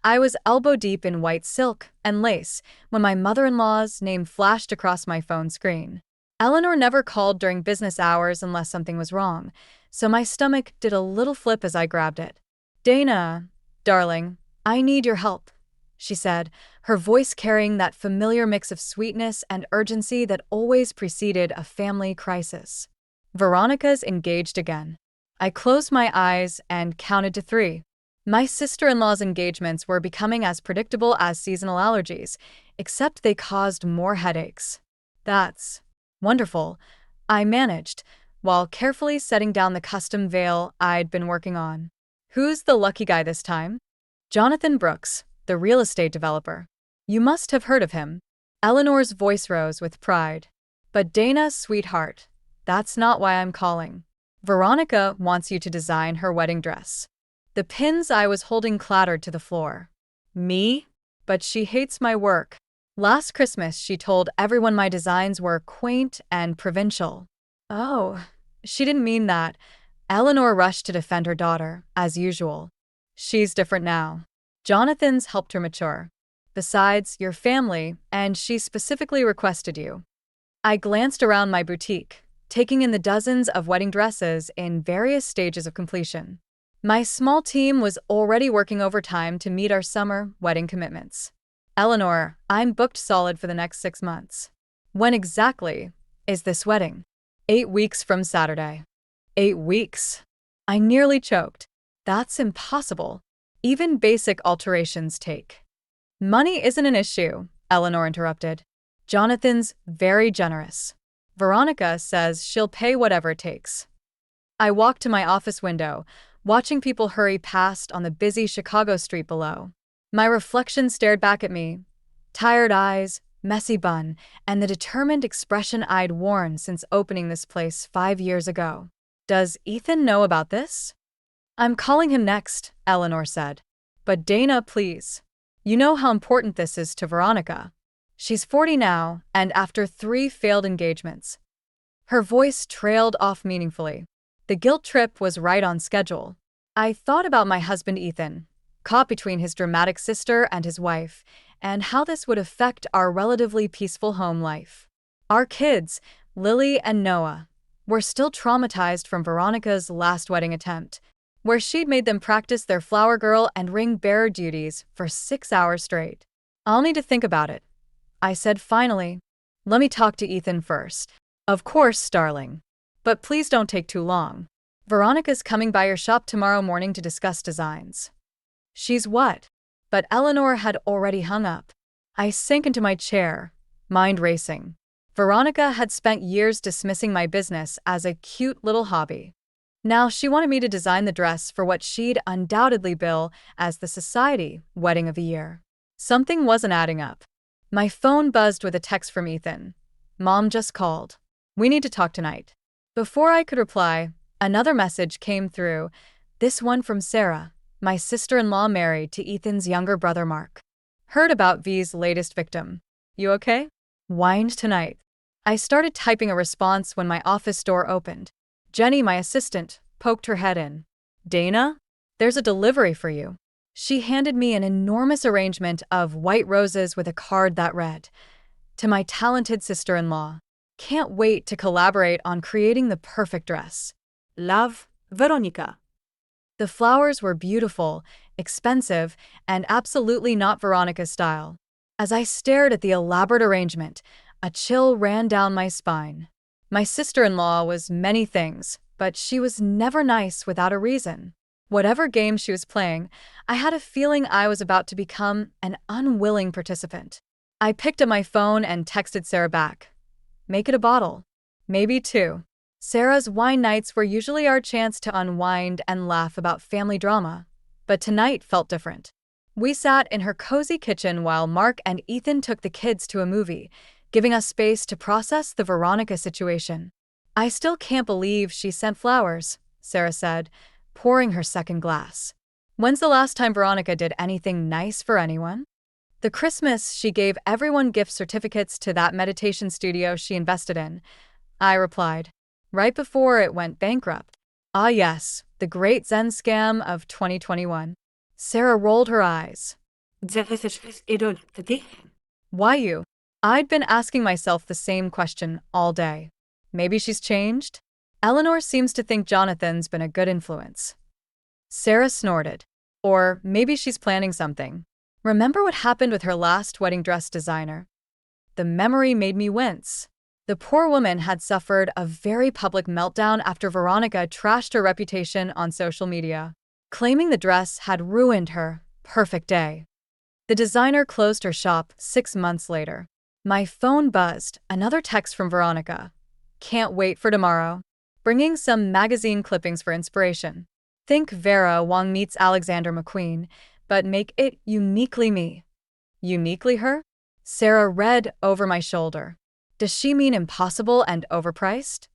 I was elbow deep in white silk and lace when my mother-in-law's name flashed across my phone screen. Eleanor never called during business hours unless something was wrong, so my stomach did a little flip as I grabbed it. "Dana, darling, I need your help," she said, her voice carrying that familiar mix of sweetness and urgency that always preceded a family crisis. "Veronica's engaged again." I closed my eyes and counted to 3. My sister-in-law's engagements were becoming as predictable as seasonal allergies, except they caused more headaches. "That's wonderful," I managed, while carefully setting down the custom veil I'd been working on. "Who's the lucky guy this time?" "Jonathan Brooks, the real estate developer. You must have heard of him." Eleanor's voice rose with pride. "But Dana, sweetheart, that's not why I'm calling. Veronica wants you to design her wedding dress." The pins I was holding clattered to the floor. "Me? But she hates my work. Last Christmas she told everyone my designs were quaint and provincial." "Oh, she didn't mean that." Eleanor rushed to defend her daughter, as usual. "She's different now. Jonathan's helped her mature. Besides, your family, and she specifically requested you." I glanced around my boutique, taking in the dozens of wedding dresses in various stages of completion. My small team was already working overtime to meet our summer wedding commitments. "Eleanor, I'm booked solid for the next 6 months. When exactly is this wedding?" 8 weeks from Saturday." 8 weeks? I nearly choked. "That's impossible. Even basic alterations take." "Money isn't an issue," Eleanor interrupted. "Jonathan's very generous. Veronica says she'll pay whatever it takes." I walked to my office window, watching people hurry past on the busy Chicago street below. My reflection stared back at me, tired eyes, messy bun, and the determined expression I'd worn since opening this place 5 years ago. "Does Ethan know about this?" "I'm calling him next," Eleanor said. "But Dana, please. You know how important this is to Veronica. She's 40 now, and after 3 failed engagements." Her voice trailed off meaningfully. The guilt trip was right on schedule. I thought about my husband Ethan, caught between his dramatic sister and his wife, and how this would affect our relatively peaceful home life. Our kids, Lily and Noah, were still traumatized from Veronica's last wedding attempt, where she'd made them practice their flower girl and ring bearer duties for 6 hours straight. "I'll need to think about it," I said finally. "Let me talk to Ethan first." "Of course, darling. But please don't take too long. Veronica's coming by your shop tomorrow morning to discuss designs." "She's what?" But Eleanor had already hung up. I sank into my chair, mind racing. Veronica had spent years dismissing my business as a cute little hobby. Now she wanted me to design the dress for what she'd undoubtedly bill as the society wedding of the year. Something wasn't adding up. My phone buzzed with a text from Ethan. "Mom just called. We need to talk tonight." Before I could reply, another message came through, this one from Sarah, my sister-in-law married to Ethan's younger brother Mark. "Heard about V's latest victim. You okay? Whined tonight." I started typing a response when my office door opened. Jenny, my assistant, poked her head in. "Dana, there's a delivery for you." She handed me an enormous arrangement of white roses with a card that read, "To my talented sister-in-law. Can't wait to collaborate on creating the perfect dress. Love, Veronica." The flowers were beautiful, expensive, and absolutely not Veronica's style. As I stared at the elaborate arrangement, a chill ran down my spine. My sister-in-law was many things, but she was never nice without a reason. Whatever game she was playing, I had a feeling I was about to become an unwilling participant. I picked up my phone and texted Sarah back. "Make it a bottle. Maybe 2. Sarah's wine nights were usually our chance to unwind and laugh about family drama, but tonight felt different. We sat in her cozy kitchen while Mark and Ethan took the kids to a movie, giving us space to process the Veronica situation. "I still can't believe she sent flowers," Sarah said, pouring her second glass. "When's the last time Veronica did anything nice for anyone?" "The Christmas she gave everyone gift certificates to that meditation studio she invested in," I replied, "right before it went bankrupt." "Ah yes, the great Zen scam of 2021. Sarah rolled her eyes. Why you? I'd been asking myself the same question all day. Maybe she's changed? Eleanor seems to think Jonathan's been a good influence. Sarah snorted. Or maybe she's planning something. Remember what happened with her last wedding dress designer? The memory made me wince. The poor woman had suffered a very public meltdown after Veronica trashed her reputation on social media, claiming the dress had ruined her perfect day. The designer closed her shop 6 months later. My phone buzzed, another text from Veronica. Can't wait for tomorrow. Bringing some magazine clippings for inspiration. Think Vera Wong meets Alexander McQueen, but make it uniquely me. Uniquely her? Sarah read over my shoulder. Does she mean impossible and overpriced?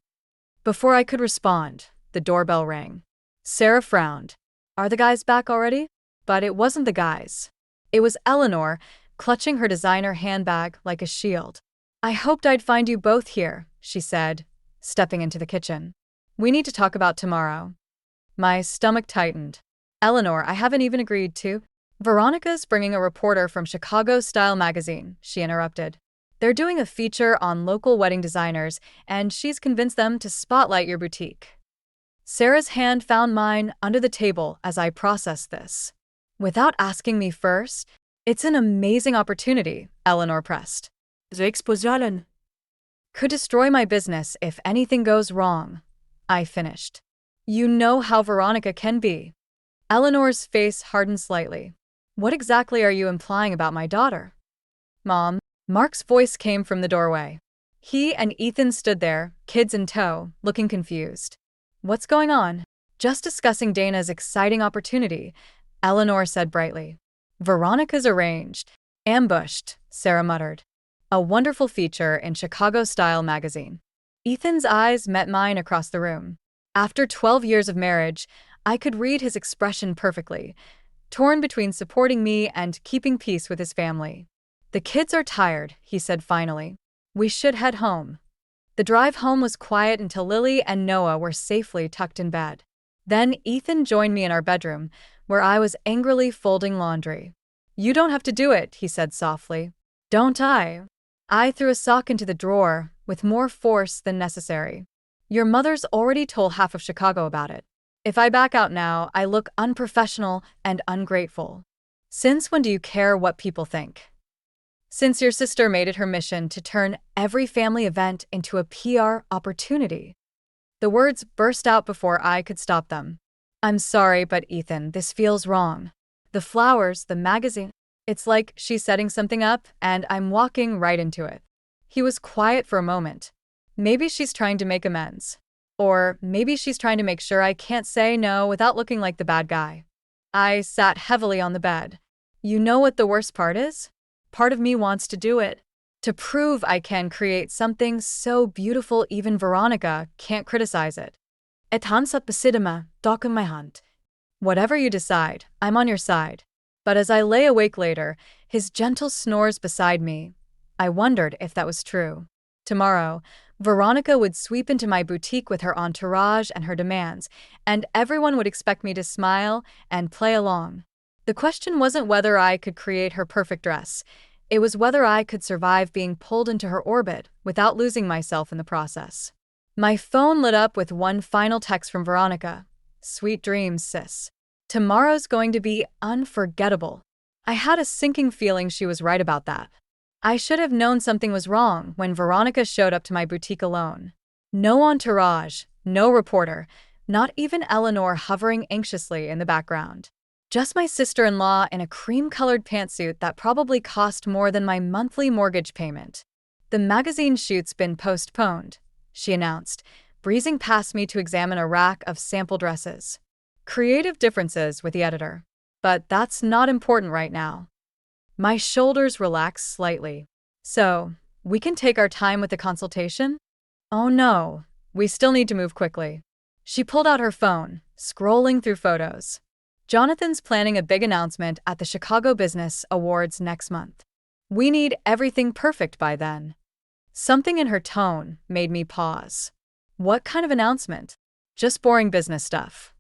Before I could respond, the doorbell rang. Sarah frowned. Are the guys back already? But it wasn't the guys. It was Eleanor, clutching her designer handbag like a shield. I hoped I'd find you both here, she said, stepping into the kitchen. We need to talk about tomorrow. My stomach tightened. Eleanor, I haven't even agreed to. Veronica's bringing a reporter from Chicago Style magazine, she interrupted. They're doing a feature on local wedding designers, and she's convinced them to spotlight your boutique. Sarah's hand found mine under the table as I processed this. Without asking me first, it's an amazing opportunity, Eleanor pressed. Could destroy my business if anything goes wrong, I finished. You know how Veronica can be. Eleanor's face hardened slightly. What exactly are you implying about my daughter? Mom, Mark's voice came from the doorway. He and Ethan stood there, kids in tow, looking confused. What's going on? Just discussing Dana's exciting opportunity, Eleanor said brightly. Veronica's arranged. Ambushed, Sarah muttered. A wonderful feature in Chicago Style magazine. Ethan's eyes met mine across the room. After 12 years of marriage, I could read his expression perfectly, torn between supporting me and keeping peace with his family. The kids are tired, he said finally. We should head home. The drive home was quiet until Lily and Noah were safely tucked in bed. Then Ethan joined me in our bedroom, where I was angrily folding laundry. You don't have to do it, he said softly. Don't I? I threw a sock into the drawer, with more force than necessary. Your mother's already told half of Chicago about it. If I back out now, I look unprofessional and ungrateful. Since when do you care what people think? Since your sister made it her mission to turn every family event into a PR opportunity. The words burst out before I could stop them. I'm sorry, but Ethan, this feels wrong. The flowers, the magazine, it's like she's setting something up and I'm walking right into it. He was quiet for a moment. Maybe she's trying to make amends. Or maybe she's trying to make sure I can't say no without looking like the bad guy. I sat heavily on the bed. You know what the worst part is? Part of me wants to do it. To prove I can create something so beautiful even Veronica can't criticize it. Et han satt besidde dock in my hand. Whatever you decide, I'm on your side. But as I lay awake later, his gentle snores beside me, I wondered if that was true. Tomorrow, Veronica would sweep into my boutique with her entourage and her demands, and everyone would expect me to smile and play along. The question wasn't whether I could create her perfect dress. It was whether I could survive being pulled into her orbit without losing myself in the process. My phone lit up with one final text from Veronica. Sweet dreams, sis. Tomorrow's going to be unforgettable. I had a sinking feeling she was right about that. I should have known something was wrong when Veronica showed up to my boutique alone. No entourage, no reporter, not even Eleanor hovering anxiously in the background. Just my sister-in-law in a cream-colored pantsuit that probably cost more than my monthly mortgage payment. The magazine shoot's been postponed, she announced, breezing past me to examine a rack of sample dresses. Creative differences with the editor. But that's not important right now. My shoulders relaxed slightly. So, we can take our time with the consultation? Oh no, we still need to move quickly. She pulled out her phone, scrolling through photos. Jonathan's planning a big announcement at the Chicago Business Awards next month. We need everything perfect by then. Something in her tone made me pause. What kind of announcement? Just boring business stuff.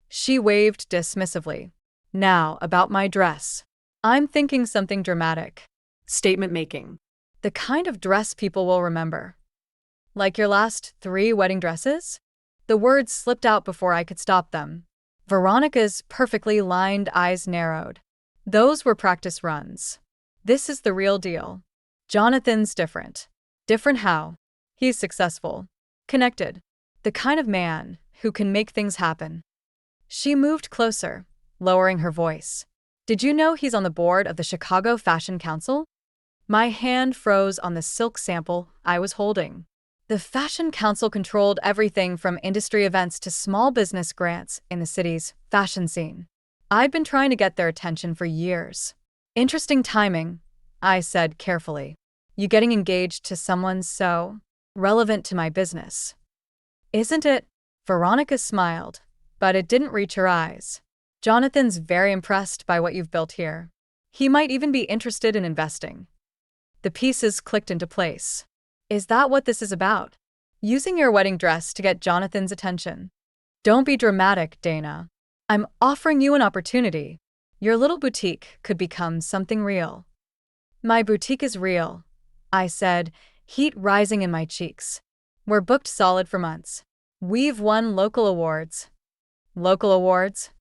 She waved dismissively. Now, about my dress. I'm thinking something dramatic. Statement making. The kind of dress people will remember. Like your last 3 wedding dresses? The words slipped out before I could stop them. Veronica's perfectly lined eyes narrowed. Those were practice runs. This is the real deal. Jonathan's different. Different how? He's successful. Connected. The kind of man who can make things happen. She moved closer, lowering her voice. Did you know he's on the board of the Chicago Fashion Council? My hand froze on the silk sample I was holding. The Fashion Council controlled everything from industry events to small business grants in the city's fashion scene. I'd been trying to get their attention for years. Interesting timing, I said carefully. You getting engaged to someone so relevant to my business. Isn't it? Veronica smiled, but it didn't reach her eyes. Jonathan's very impressed by what you've built here. He might even be interested in investing. The pieces clicked into place. Is that what this is about? Using your wedding dress to get Jonathan's attention? Don't be dramatic, Dana. I'm offering you an opportunity. Your little boutique could become something real. My boutique is real, I said, heat rising in my cheeks. We're booked solid for months. We've won local awards. Local awards?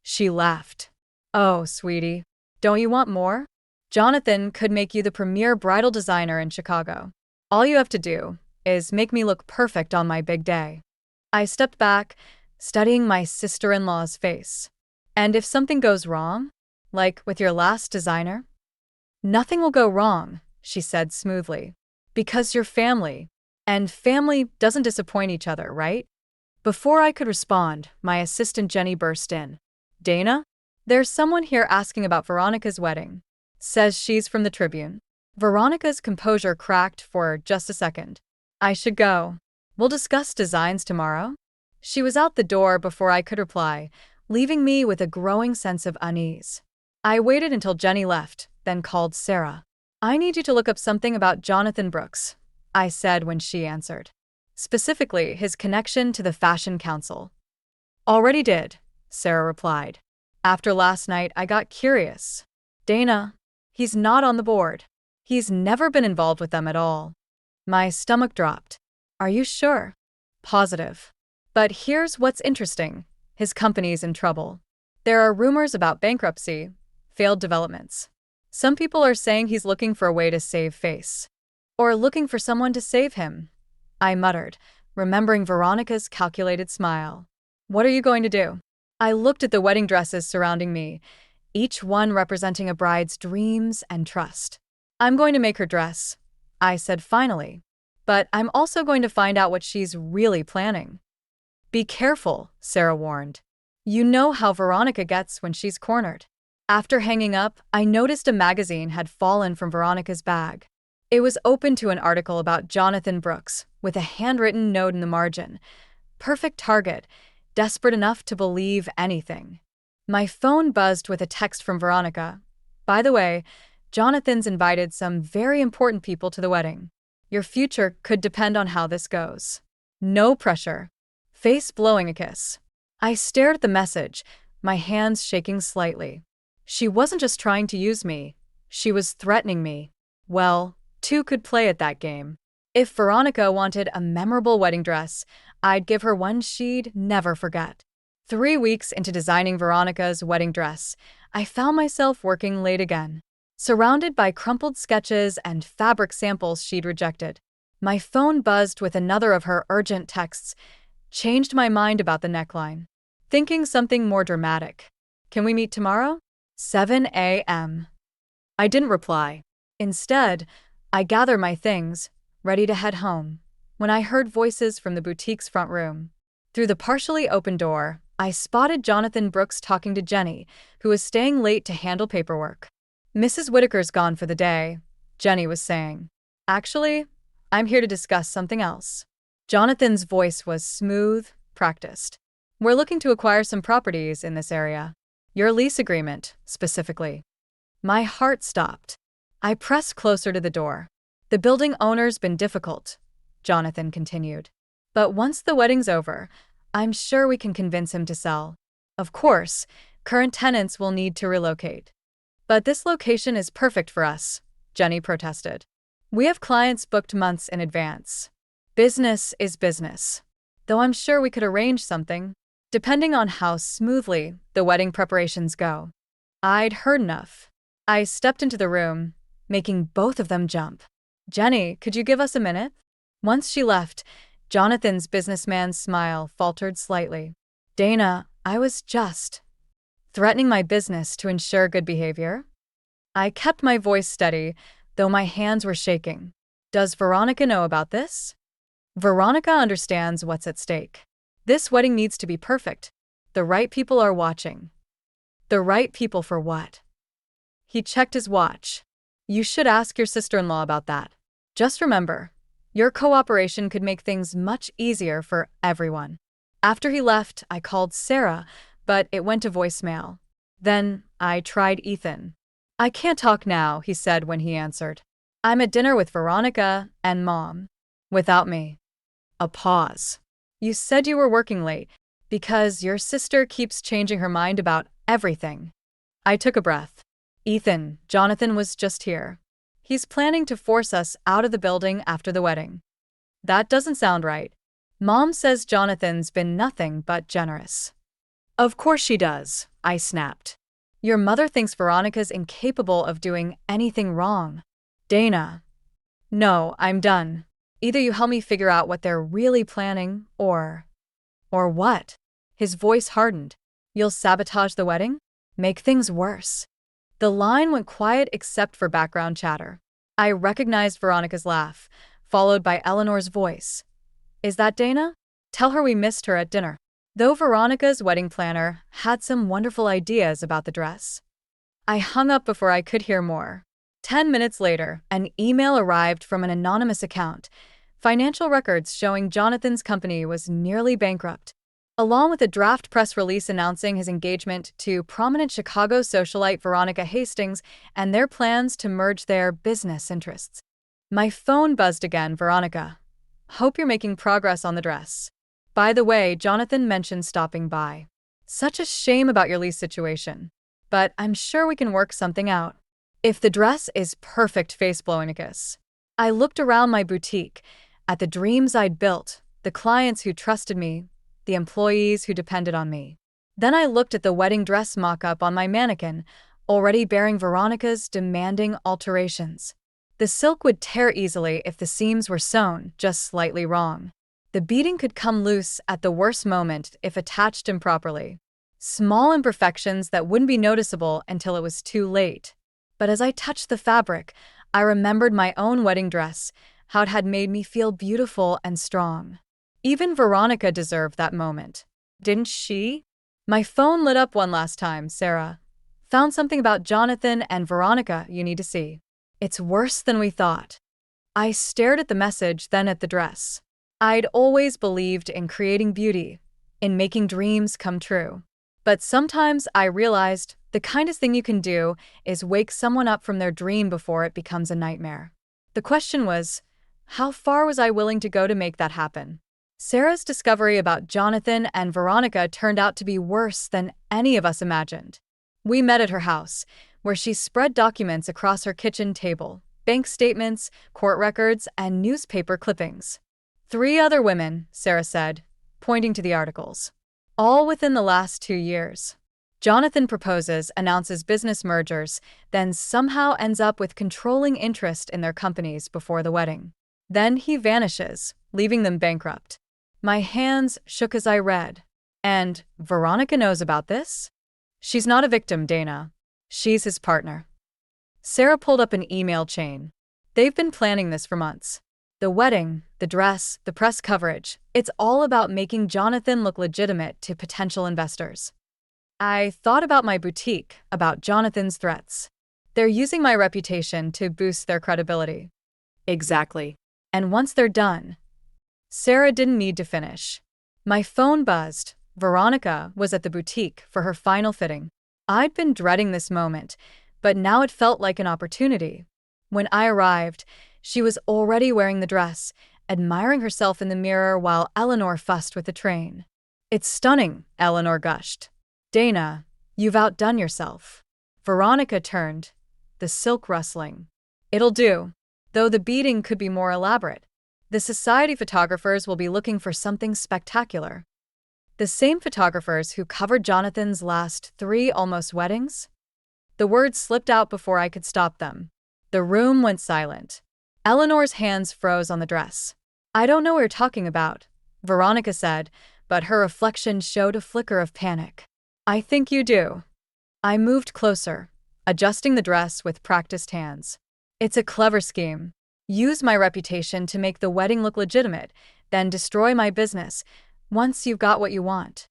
She laughed. Oh, sweetie, don't you want more? Jonathan could make you the premier bridal designer in Chicago. All you have to do is make me look perfect on my big day. I stepped back, studying my sister-in-law's face. And if something goes wrong, like with your last designer? Nothing will go wrong, she said smoothly. Because you're family, and family doesn't disappoint each other, right? Before I could respond, my assistant Jenny burst in. Dana? There's someone here asking about Veronica's wedding. Says she's from the Tribune. Veronica's composure cracked for just a second. I should go. We'll discuss designs tomorrow. She was out the door before I could reply, leaving me with a growing sense of unease. I waited until Jenny left, then called Sarah. I need you to look up something about Jonathan Brooks, I said when she answered. Specifically, his connection to the Fashion Council. Already did, Sarah replied. After last night, I got curious. Dana, he's not on the board. He's never been involved with them at all. My stomach dropped. Are you sure? Positive. But here's what's interesting. His company's in trouble. There are rumors about bankruptcy, failed developments. Some people are saying he's looking for a way to save face. Or looking for someone to save him. I muttered, remembering Veronica's calculated smile. What are you going to do? I looked at the wedding dresses surrounding me, each one representing a bride's dreams and trust. I'm going to make her dress, I said finally. But I'm also going to find out what she's really planning. Be careful, Sarah warned. You know how Veronica gets when she's cornered. After hanging up, I noticed a magazine had fallen from Veronica's bag. It was open to an article about Jonathan Brooks, with a handwritten note in the margin. Perfect target, desperate enough to believe anything. My phone buzzed with a text from Veronica. By the way, Jonathan's invited some very important people to the wedding. Your future could depend on how this goes. No pressure. Face blowing a kiss. I stared at the message, my hands shaking slightly. She wasn't just trying to use me. She was threatening me. Well, two could play at that game. If Veronica wanted a memorable wedding dress, I'd give her one she'd never forget. 3 weeks into designing Veronica's wedding dress, I found myself working late again. Surrounded by crumpled sketches and fabric samples she'd rejected. My phone buzzed with another of her urgent texts. Changed my mind about the neckline. Thinking something more dramatic. Can we meet tomorrow? 7 a.m. I didn't reply. Instead, I gathered my things, ready to head home, when I heard voices from the boutique's front room. Through the partially open door, I spotted Jonathan Brooks talking to Jenny, who was staying late to handle paperwork. Mrs. Whitaker's gone for the day, Jenny was saying. Actually, I'm here to discuss something else. Jonathan's voice was smooth, practiced. We're looking to acquire some properties in this area. Your lease agreement, specifically. My heart stopped. I pressed closer to the door. The building owner's been difficult, Jonathan continued. But once the wedding's over, I'm sure we can convince him to sell. Of course, current tenants will need to relocate. But this location is perfect for us, Jenny protested. We have clients booked months in advance. Business is business. Though I'm sure we could arrange something, depending on how smoothly the wedding preparations go. I'd heard enough. I stepped into the room, making both of them jump. Jenny, could you give us a minute? Once she left, Jonathan's businessman's smile faltered slightly. Dana, I was just threatening my business to ensure good behavior. I kept my voice steady, though my hands were shaking. Does Veronica know about this? Veronica understands what's at stake. This wedding needs to be perfect. The right people are watching. The right people for what? He checked his watch. You should ask your sister-in-law about that. Just remember, your cooperation could make things much easier for everyone. After he left, I called Sarah, but it went to voicemail. Then I tried Ethan. I can't talk now, he said when he answered. I'm at dinner with Veronica and Mom. Without me. A pause. You said you were working late because your sister keeps changing her mind about everything. I took a breath. Ethan, Jonathan was just here. He's planning to force us out of the building after the wedding. That doesn't sound right. Mom says Jonathan's been nothing but generous. Of course she does, I snapped. Your mother thinks Veronica's incapable of doing anything wrong. Dana. No, I'm done. Either you help me figure out what they're really planning, or what? His voice hardened. You'll sabotage the wedding? Make things worse. The line went quiet except for background chatter. I recognized Veronica's laugh, followed by Eleanor's voice. Is that Dana? Tell her we missed her at dinner. Though Veronica's wedding planner had some wonderful ideas about the dress. I hung up before I could hear more. 10 minutes later, an email arrived from an anonymous account. Financial records showing Jonathan's company was nearly bankrupt, along with a draft press release announcing his engagement to prominent Chicago socialite Veronica Hastings and their plans to merge their business interests. My phone buzzed again. Veronica. Hope you're making progress on the dress. By the way, Jonathan mentioned stopping by. Such a shame about your lease situation. But I'm sure we can work something out. If the dress is perfect, face-blowing a kiss. I looked around my boutique, at the dreams I'd built, the clients who trusted me, the employees who depended on me. Then I looked at the wedding dress mock-up on my mannequin, already bearing Veronica's demanding alterations. The silk would tear easily if the seams were sewn just slightly wrong. The beading could come loose at the worst moment if attached improperly. Small imperfections that wouldn't be noticeable until it was too late. But as I touched the fabric, I remembered my own wedding dress, how it had made me feel beautiful and strong. Even Veronica deserved that moment. Didn't she? My phone lit up one last time. Sarah. Found something about Jonathan and Veronica you need to see. It's worse than we thought. I stared at the message, then at the dress. I'd always believed in creating beauty, in making dreams come true. But sometimes I realized the kindest thing you can do is wake someone up from their dream before it becomes a nightmare. The question was, how far was I willing to go to make that happen? Sarah's discovery about Jonathan and Veronica turned out to be worse than any of us imagined. We met at her house, where she spread documents across her kitchen table, bank statements, court records, and newspaper clippings. 3 other women, Sarah said, pointing to the articles. All within the last 2 years. Jonathan proposes, announces business mergers, then somehow ends up with controlling interest in their companies before the wedding. Then he vanishes, leaving them bankrupt. My hands shook as I read. And Veronica knows about this? She's not a victim, Dana. She's his partner. Sarah pulled up an email chain. They've been planning this for months. The wedding, the dress, the press coverage, it's all about making Jonathan look legitimate to potential investors. I thought about my boutique, about Jonathan's threats. They're using my reputation to boost their credibility. Exactly. And once they're done, Sarah didn't need to finish. My phone buzzed. Veronica was at the boutique for her final fitting. I'd been dreading this moment, but now it felt like an opportunity. When I arrived, she was already wearing the dress, admiring herself in the mirror while Eleanor fussed with the train. It's stunning, Eleanor gushed. Dana, you've outdone yourself. Veronica turned, the silk rustling. It'll do, though the beading could be more elaborate. The society photographers will be looking for something spectacular. The same photographers who covered Jonathan's last 3 almost weddings? The words slipped out before I could stop them. The room went silent. Eleanor's hands froze on the dress. I don't know what you're talking about, Veronica said, but her reflection showed a flicker of panic. I think you do. I moved closer, adjusting the dress with practiced hands. It's a clever scheme. Use my reputation to make the wedding look legitimate, then destroy my business once you've got what you want.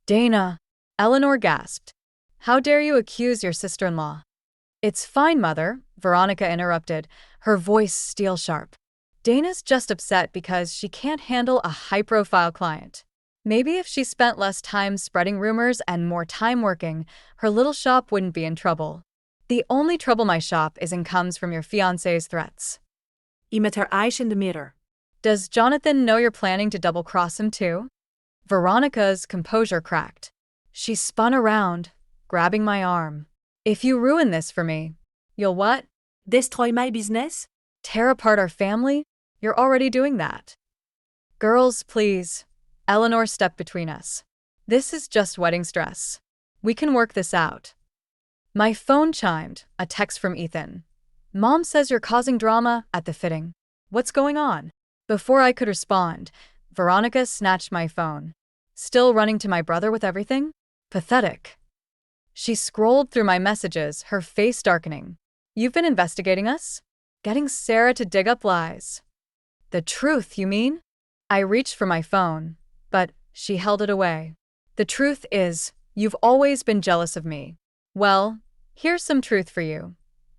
Dana, Eleanor gasped. How dare you accuse your sister-in-law? It's fine, Mother, Veronica interrupted, her voice steel-sharp. Dana's just upset because she can't handle a high-profile client. Maybe if she spent less time spreading rumors and more time working, her little shop wouldn't be in trouble. The only trouble my shop is in comes from your fiancé's threats. Je met haar eyes in de mirror. Does Jonathan know you're planning to double-cross him too? Veronica's composure cracked. She spun around, grabbing my arm. If you ruin this for me, you'll what? Destroy my business? Tear apart our family? You're already doing that. Girls, please. Eleanor stepped between us. This is just wedding stress. We can work this out. My phone chimed, a text from Ethan. Mom says you're causing drama at the fitting. What's going on? Before I could respond, Veronica snatched my phone. Still running to my brother with everything? Pathetic. She scrolled through my messages, her face darkening. You've been investigating us? Getting Sarah to dig up lies. The truth, you mean? I reached for my phone, but she held it away. The truth is, you've always been jealous of me. Well, here's some truth for you.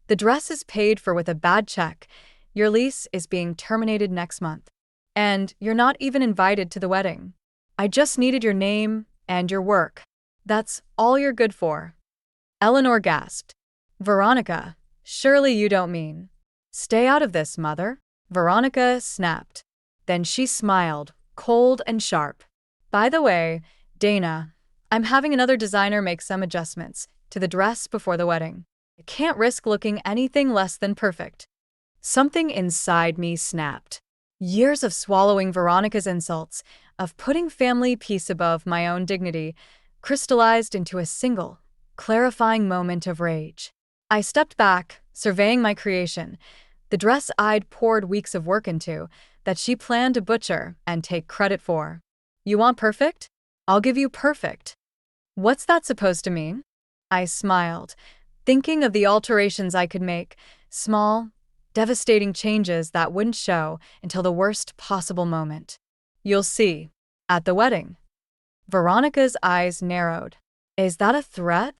The dress is paid for with a bad check. Your lease is being terminated next month. And you're not even invited to the wedding. I just needed your name and your work. That's all you're good for. Eleanor gasped. Veronica, surely you don't mean. Stay out of this, Mother. Veronica snapped. Then she smiled, cold and sharp. By the way, Dana, I'm having another designer make some adjustments to the dress before the wedding. I can't risk looking anything less than perfect. Something inside me snapped. Years of swallowing Veronica's insults, of putting family peace above my own dignity, crystallized into a single, clarifying moment of rage. I stepped back, surveying my creation, the dress I'd poured weeks of work into, that she planned to butcher and take credit for. You want perfect? I'll give you perfect. What's that supposed to mean? I smiled, thinking of the alterations I could make, small, devastating changes that wouldn't show until the worst possible moment. You'll see. At the wedding. Veronica's eyes narrowed. Is that a threat?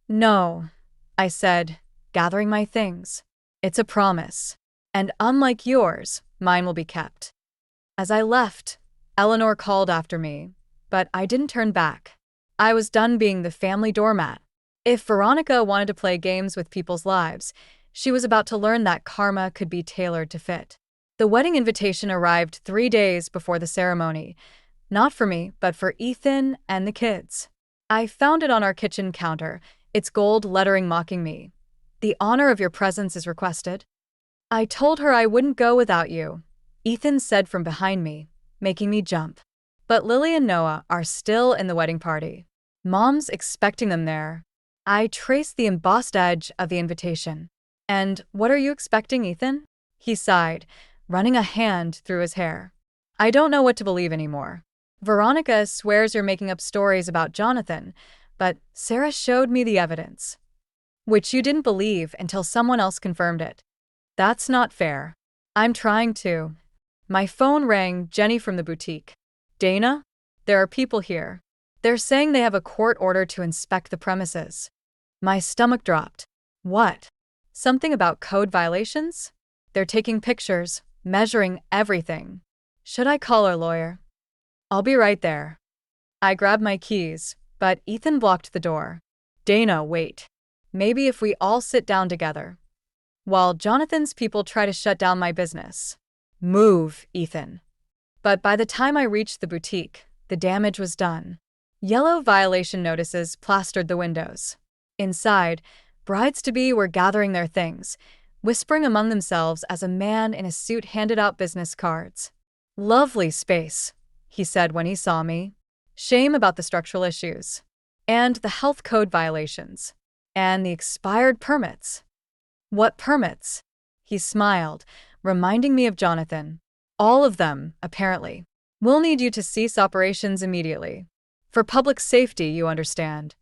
No, I said, gathering my things. It's a promise. And unlike yours, mine will be kept. As I left, Eleanor called after me, but I didn't turn back. I was done being the family doormat. If Veronica wanted to play games with people's lives, she was about to learn that karma could be tailored to fit. The wedding invitation arrived 3 days before the ceremony, not for me, but for Ethan and the kids. I found it on our kitchen counter, its gold lettering mocking me. The honor of your presence is requested. I told her I wouldn't go without you, Ethan said from behind me, making me jump. But Lily and Noah are still in the wedding party. Mom's expecting them there. I traced the embossed edge of the invitation. And what are you expecting, Ethan? He sighed, running a hand through his hair. I don't know what to believe anymore. Veronica swears you're making up stories about Jonathan, but Sarah showed me the evidence. Which you didn't believe until someone else confirmed it. That's not fair. I'm trying to. My phone rang, Jenny from the boutique. Dana? There are people here. They're saying they have a court order to inspect the premises. My stomach dropped. What? Something about code violations? They're taking pictures, measuring everything. Should I call our lawyer? I'll be right there. I grabbed my keys, but Ethan blocked the door. Dana, wait. Maybe if we all sit down together. While Jonathan's people try to shut down my business. Move, Ethan. But by the time I reached the boutique, the damage was done. Yellow violation notices plastered the windows. Inside, Brides-to-be were gathering their things, whispering among themselves as a man in a suit handed out business cards. "Lovely space," he said when he saw me. "Shame about the structural issues. And the health code violations. And the expired permits." "What permits?" He smiled, reminding me of Jonathan. "All of them, apparently. We'll need you to cease operations immediately. For public safety, you understand."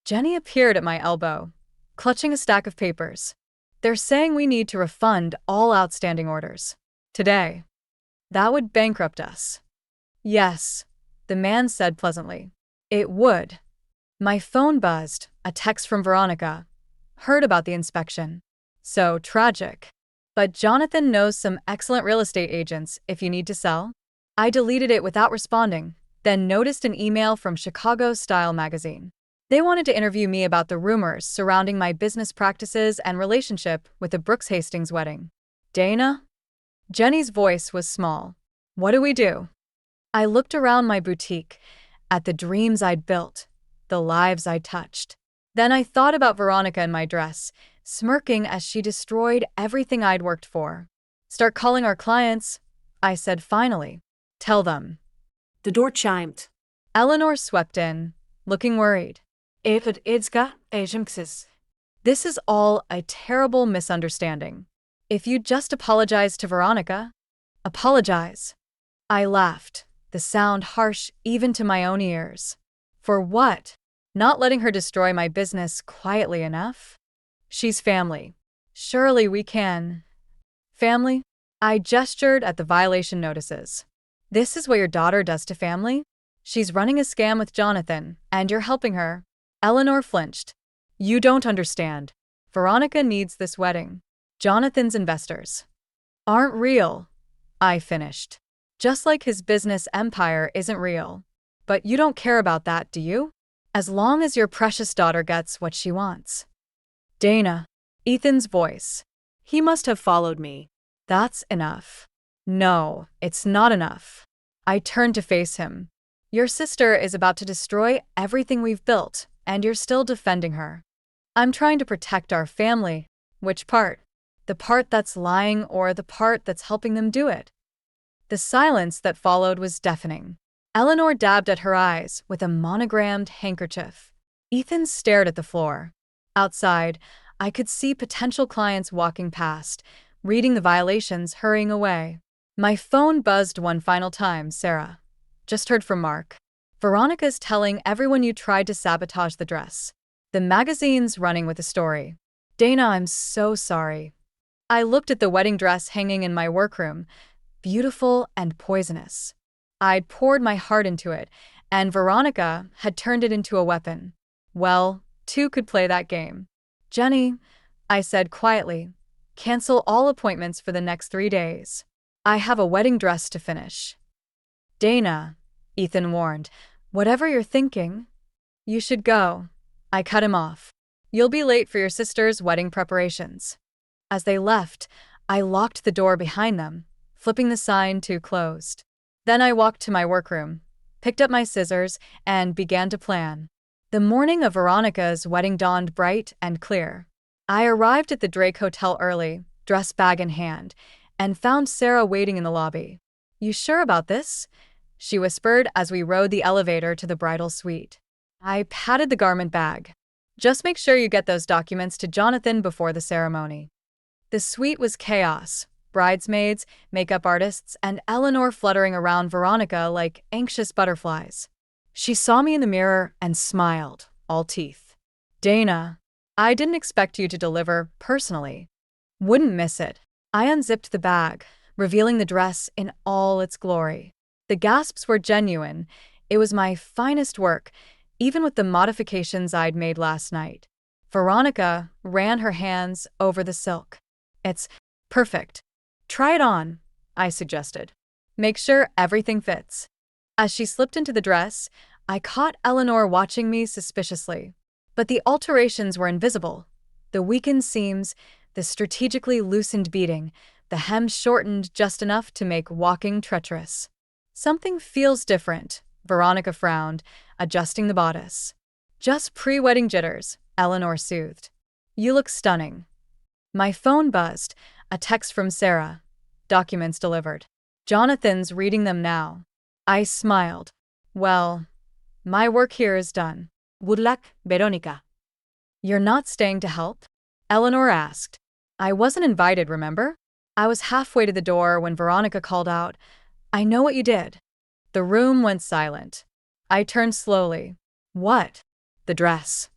Jenny appeared at my elbow, clutching a stack of papers. "They're saying we need to refund all outstanding orders. Today. That would bankrupt us." "Yes," the man said pleasantly. "It would." My phone buzzed, a text from Veronica. "Heard about the inspection. So tragic. But Jonathan knows some excellent real estate agents if you need to sell." I deleted it without responding, then noticed an email from Chicago Style magazine. They wanted to interview me about the rumors surrounding my business practices and relationship with the Brooks Hastings wedding. "Dana?" Jenny's voice was small. "What do we do?" I looked around my boutique, at the dreams I'd built, the lives I'd touched. Then I thought about Veronica in my dress, smirking as she destroyed everything I'd worked for. "Start calling our clients," I said finally. "Tell them." The door chimed. Eleanor swept in, looking worried. "Evad idska agencies." "This is all a terrible misunderstanding. If you'd just apologize to Veronica." "Apologize." I laughed, the sound harsh even to my own ears. "For what? Not letting her destroy my business quietly enough?" "She's family. Surely we can." "Family?" I gestured at the violation notices. "This is what your daughter does to family? She's running a scam with Jonathan, and you're helping her." Eleanor flinched. "You don't understand. Veronica needs this wedding. Jonathan's investors aren't real," I finished. "Just like his business empire isn't real. But you don't care about that, do you? As long as your precious daughter gets what she wants." "Dana." Ethan's voice. "He must have followed me." "That's enough." "No, it's not enough." I turned to face him. "Your sister is about to destroy everything we've built, and you're still defending her." "I'm trying to protect our family." "Which part? The part that's lying or the part that's helping them do it?" The silence that followed was deafening. Eleanor dabbed at her eyes with a monogrammed handkerchief. Ethan stared at the floor. Outside, I could see potential clients walking past, reading the violations, hurrying away. My phone buzzed one final time. "Sarah. Just heard from Mark. Veronica's telling everyone you tried to sabotage the dress. The magazine's running with the story." "Dana, I'm so sorry." I looked at the wedding dress hanging in my workroom, beautiful and poisonous. I'd poured my heart into it, and Veronica had turned it into a weapon. Well, two could play that game. "Jenny," I said quietly, "cancel all appointments for the next 3 days. I have a wedding dress to finish." "Dana," Ethan warned, "whatever you're thinking, you should go." I cut him off. "You'll be late for your sister's wedding preparations." As they left, I locked the door behind them, flipping the sign to closed. Then I walked to my workroom, picked up my scissors, and began to plan. The morning of Veronica's wedding dawned bright and clear. I arrived at the Drake Hotel early, dress bag in hand, and found Sarah waiting in the lobby. "You sure about this?" she whispered as we rode the elevator to the bridal suite. I patted the garment bag. "Just make sure you get those documents to Jonathan before the ceremony." The suite was chaos. Bridesmaids, makeup artists, and Eleanor fluttering around Veronica like anxious butterflies. She saw me in the mirror and smiled, all teeth. "Dana, I didn't expect you to deliver personally." "Wouldn't miss it." I unzipped the bag, revealing the dress in all its glory. The gasps were genuine. It was my finest work, even with the modifications I'd made last night. Veronica ran her hands over the silk. "It's perfect." "Try it on," I suggested. "Make sure everything fits." As she slipped into the dress, I caught Eleanor watching me suspiciously. But the alterations were invisible. The weakened seams, the strategically loosened beading, the hem shortened just enough to make walking treacherous. "Something feels different," Veronica frowned, adjusting the bodice. "Just pre-wedding jitters," Eleanor soothed. You look stunning. My phone buzzed. A text from Sarah. Documents delivered. Jonathan's reading them now. I smiled. Well, my work here is done. Good luck, Veronica. You're not staying to help? Eleanor asked. I wasn't invited, remember? I was halfway to the door when Veronica called out, I know what you did. The room went silent. I turned slowly. What? The dress.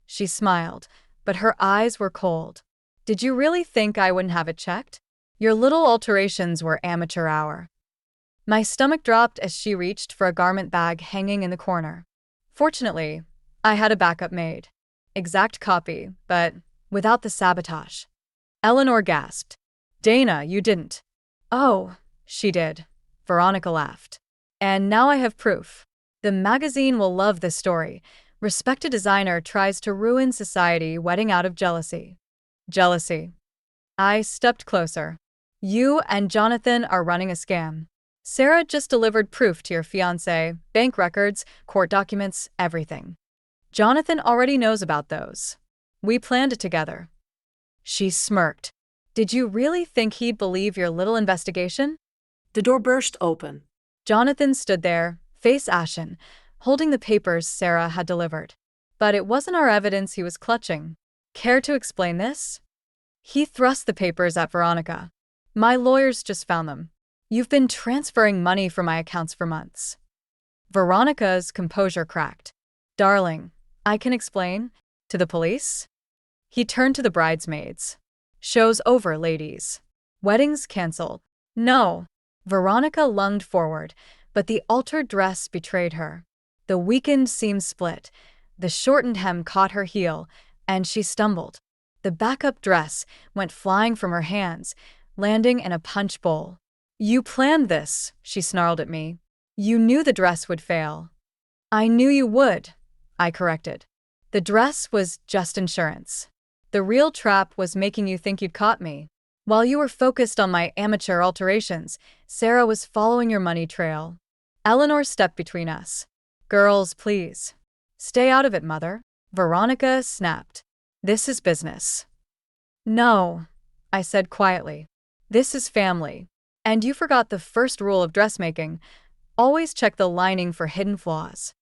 She smiled, but her eyes were cold. Did you really think I wouldn't have it checked? Your little alterations were amateur hour. My stomach dropped as she reached for a garment bag hanging in the corner. Fortunately, I had a backup made. Exact copy, but without the sabotage. Eleanor gasped. Dana, you didn't. Oh, she did. Veronica laughed. And now I have proof. The magazine will love this story. Respected designer tries to ruin society wedding out of jealousy. Jealousy. I stepped closer. You and Jonathan are running a scam. Sarah just delivered proof to your fiancé, bank records, court documents, everything. Jonathan already knows about those. We planned it together. She smirked. Did you really think he'd believe your little investigation? The door burst open. Jonathan stood there, face ashen, holding the papers Sarah had delivered. But it wasn't our evidence he was clutching. Care to explain this? He thrust the papers at Veronica. My lawyers just found them. You've been transferring money from my accounts for months. Veronica's composure cracked. Darling, I can explain. To the police? He turned to the bridesmaids. Show's over, ladies. Weddings canceled. No. Veronica lunged forward, but the altered dress betrayed her. The weakened seam split. The shortened hem caught her heel, and she stumbled. The backup dress went flying from her hands, landing in a punch bowl. You planned this, she snarled at me. You knew the dress would fail. I knew you would, I corrected. The dress was just insurance. The real trap was making you think you'd caught me. While you were focused on my amateur alterations, Sarah was following your money trail. Eleanor stepped between us. Girls, please. Stay out of it, mother. Veronica snapped. This is business. No, I said quietly. This is family. And you forgot the first rule of dressmaking. Always check the lining for hidden flaws.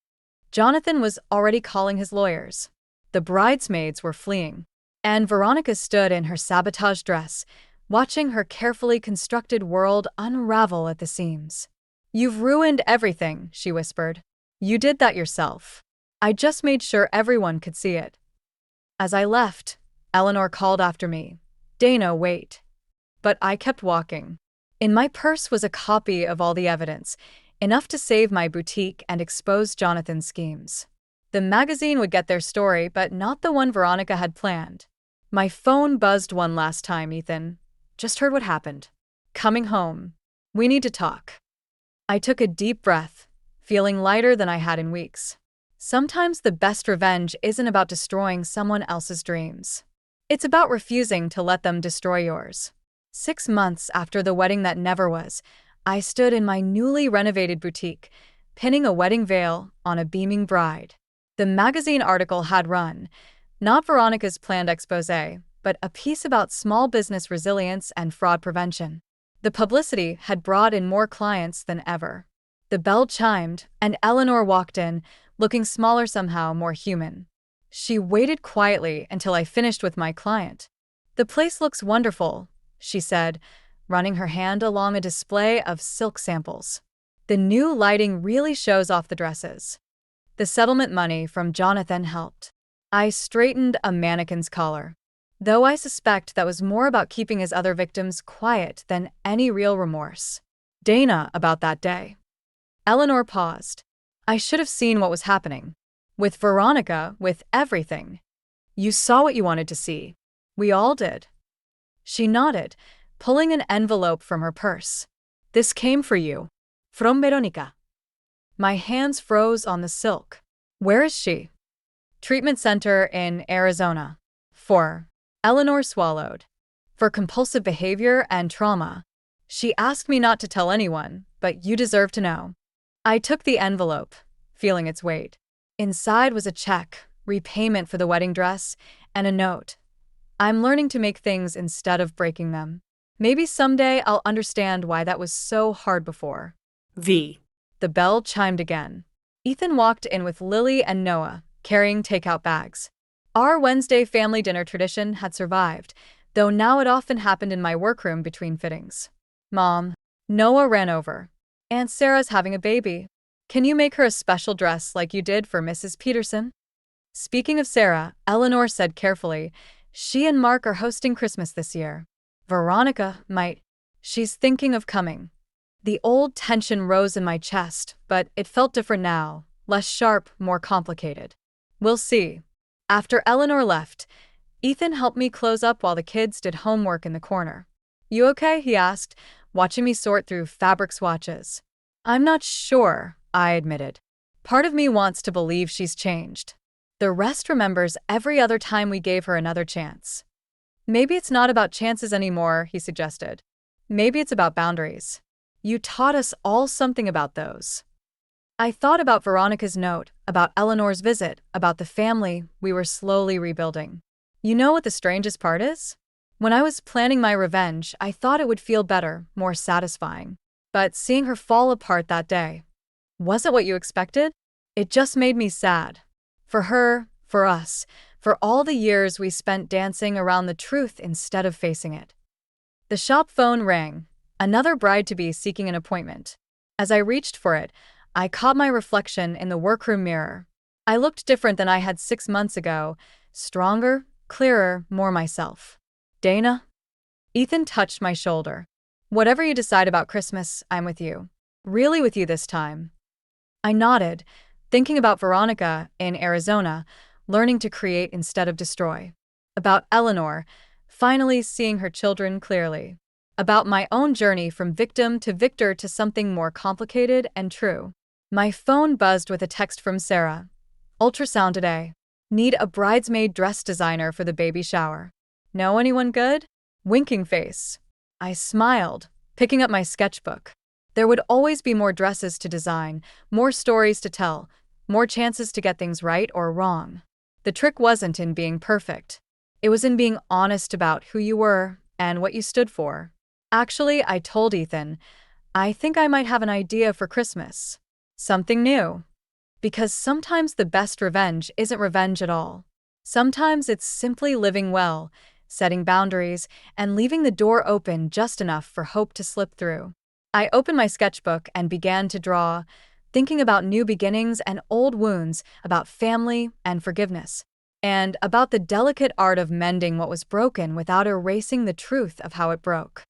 Jonathan was already calling his lawyers. The bridesmaids were fleeing. And Veronica stood in her sabotage dress, watching her carefully constructed world unravel at the seams. You've ruined everything, she whispered. You did that yourself. I just made sure everyone could see it. As I left, Eleanor called after me. Dana, wait. But I kept walking. In my purse was a copy of all the evidence, enough to save my boutique and expose Jonathan's schemes. The magazine would get their story, but not the one Veronica had planned. My phone buzzed one last time, Ethan. Just heard what happened. Coming home. We need to talk. I took a deep breath, feeling lighter than I had in weeks. Sometimes the best revenge isn't about destroying someone else's dreams. It's about refusing to let them destroy yours. 6 months after the wedding that never was, I stood in my newly renovated boutique, pinning a wedding veil on a beaming bride. The magazine article had run, not Veronica's planned exposé, but a piece about small business resilience and fraud prevention. The publicity had brought in more clients than ever. The bell chimed, and Eleanor walked in, looking smaller somehow, more human. She waited quietly until I finished with my client. The place looks wonderful, she said, running her hand along a display of silk samples. The new lighting really shows off the dresses. The settlement money from Jonathan helped. I straightened a mannequin's collar, though I suspect that was more about keeping his other victims quiet than any real remorse. Dana, about that day. Eleanor paused. I should have seen what was happening. With Veronica, with everything. You saw what you wanted to see. We all did. She nodded, pulling an envelope from her purse. This came for you. From Veronica. My hands froze on the silk. Where is she? Treatment center in Arizona. For. Eleanor swallowed. For compulsive behavior and trauma. She asked me not to tell anyone, but you deserve to know. I took the envelope, feeling its weight. Inside was a check, repayment for the wedding dress, and a note. I'm learning to make things instead of breaking them. Maybe someday I'll understand why that was so hard before. V. The bell chimed again. Ethan walked in with Lily and Noah, carrying takeout bags. Our Wednesday family dinner tradition had survived, though now it often happened in my workroom between fittings. Mom, Noah ran over. Aunt Sarah's having a baby. Can you make her a special dress like you did for Mrs. Peterson? Speaking of Sarah, Eleanor said carefully, she and Mark are hosting Christmas this year. Veronica might. She's thinking of coming. The old tension rose in my chest, but it felt different now, less sharp, more complicated. We'll see. After Eleanor left, Ethan helped me close up while the kids did homework in the corner. You okay? He asked, watching me sort through fabric swatches. I'm not sure, I admitted. Part of me wants to believe she's changed. The rest remembers every other time we gave her another chance. Maybe it's not about chances anymore, he suggested. Maybe it's about boundaries. You taught us all something about those. I thought about Veronica's note, about Eleanor's visit, about the family we were slowly rebuilding. You know what the strangest part is? When I was planning my revenge, I thought it would feel better, more satisfying. But seeing her fall apart that day wasn't what you expected? It just made me sad. For her, for us, for all the years we spent dancing around the truth instead of facing it. The shop phone rang, another bride-to-be seeking an appointment. As I reached for it, I caught my reflection in the workroom mirror. I looked different than I had 6 months ago, stronger, clearer, more myself. Dana? Ethan touched my shoulder. Whatever you decide about Christmas, I'm with you. Really with you this time. I nodded, thinking about Veronica in Arizona, learning to create instead of destroy. About Eleanor, finally seeing her children clearly. About my own journey from victim to victor to something more complicated and true. My phone buzzed with a text from Sarah. Ultrasound today. Need a bridesmaid dress designer for the baby shower. Know anyone good? Winking face. I smiled, picking up my sketchbook. There would always be more dresses to design, more stories to tell, more chances to get things right or wrong. The trick wasn't in being perfect. It was in being honest about who you were and what you stood for. Actually, I told Ethan, I think I might have an idea for Christmas. Something new. Because sometimes the best revenge isn't revenge at all. Sometimes it's simply living well, setting boundaries, and leaving the door open just enough for hope to slip through. I opened my sketchbook and began to draw, thinking about new beginnings and old wounds, about family and forgiveness, and about the delicate art of mending what was broken without erasing the truth of how it broke.